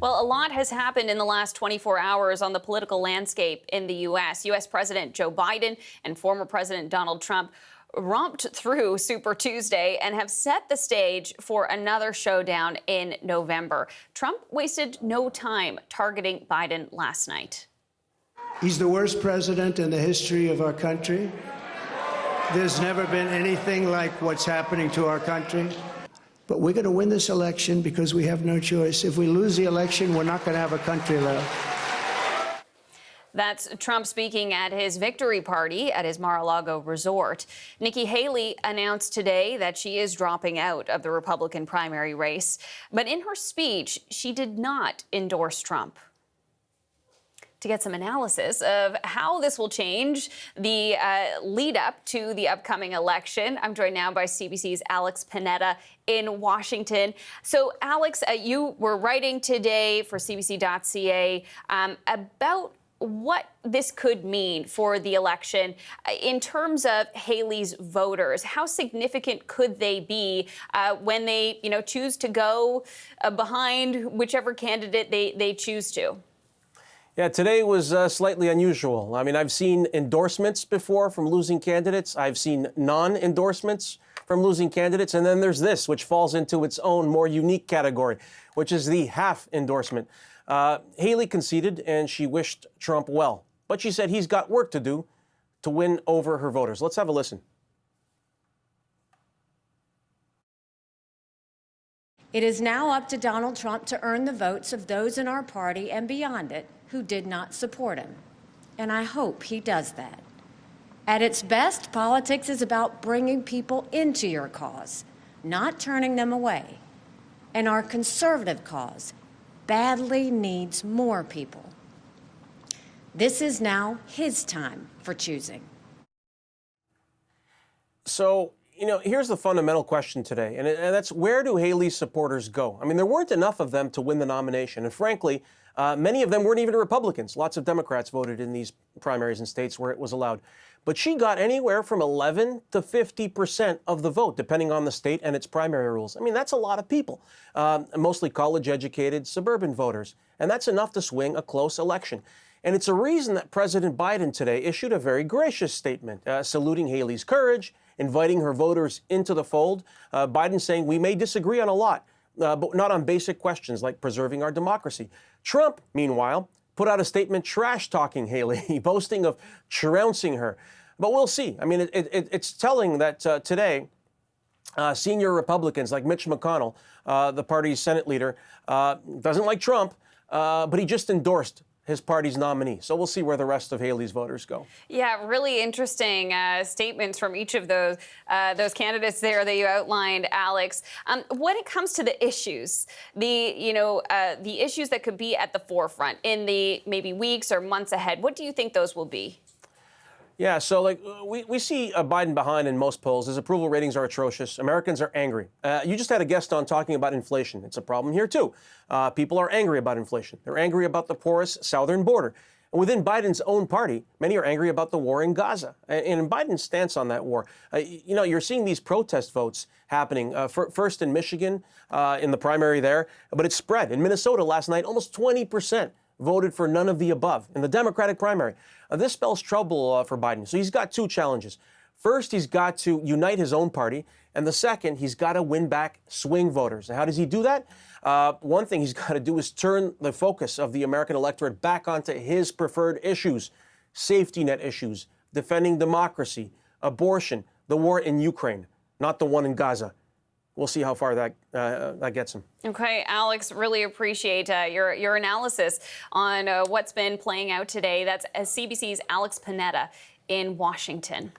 Well, a lot has happened in the last 24 hours on the political landscape in the U.S. U.S. President Joe Biden and former President Donald Trump romped through Super Tuesday and have set the stage for another showdown in November. Trump wasted no time targeting Biden last night. He's the worst president in the history of our country. There's never been anything like what's happening to our country. But we're going to win this election because we have no choice. If we lose the election, we're not going to have a country left. That's Trump speaking at his victory party at his Mar-a-Lago resort. Nikki Haley announced today that she is dropping out of the Republican primary race. But in her speech, she did not endorse Trump. To get some analysis of how this will change the lead up to the upcoming election, I'm joined now by CBC's Alex Panetta in Washington. So, Alex, you were writing today for CBC.ca about what this could mean for the election in terms of Haley's voters. How significant could they be when they, choose to go behind whichever candidate they choose to? Yeah, today was slightly unusual. I mean, I've seen endorsements before from losing candidates. I've seen non-endorsements from losing candidates. And then there's this, which falls into its own more unique category, which is the half endorsement. Haley conceded and she wished Trump well, but she said he's got work to do to win over her voters. Let's have a listen. It is now up to Donald Trump to earn the votes of those in our party and beyond it who did not support him. And I hope he does that. At its best, politics is about bringing people into your cause, not turning them away. And our conservative cause badly needs more people. This is now his time for choosing. So, here's the fundamental question today, and that's where do Haley's supporters go? I mean, there weren't enough of them to win the nomination, and frankly, many of them weren't even Republicans. Lots of Democrats voted in these primaries in states where it was allowed. But she got anywhere from 11 to 50% of the vote, depending on the state and its primary rules. I mean, that's a lot of people, mostly college-educated suburban voters, and that's enough to swing a close election. And it's a reason that President Biden today issued a very gracious statement, saluting Haley's courage, inviting her voters into the fold. Biden saying we may disagree on a lot, but not on basic questions like preserving our democracy. Trump, meanwhile, put out a statement trash-talking Haley, boasting of trouncing her. But we'll see. I mean, it's telling that today, senior Republicans like Mitch McConnell, the party's Senate leader, doesn't like Trump, but he just endorsed his party's nominee. So we'll see where the rest of Haley's voters go. Yeah, really interesting statements from each of those candidates there that you outlined, Alex. When it comes to the issues, the issues that could be at the forefront in the maybe weeks or months ahead, what do you think those will be? Yeah, so we see Biden behind in most polls. His approval ratings are atrocious. Americans are angry. You just had a guest on talking about inflation. It's a problem here, too. People are angry about inflation. They're angry about the porous southern border. And within Biden's own party, many are angry about the war in Gaza and Biden's stance on that war. You're seeing these protest votes happening, first in Michigan, in the primary there, but it's spread. In Minnesota last night, almost 20% voted for none of the above in the Democratic primary. This spells trouble for Biden. So he's got two challenges. First, he's got to unite his own party. And the second, he's got to win back swing voters. Now, how does he do that? One thing he's got to do is turn the focus of the American electorate back onto his preferred issues, safety net issues, defending democracy, abortion, the war in Ukraine, not the one in Gaza. We'll see how far that gets him. Okay, Alex, really appreciate your analysis on what's been playing out today. That's CBC's Alex Panetta in Washington.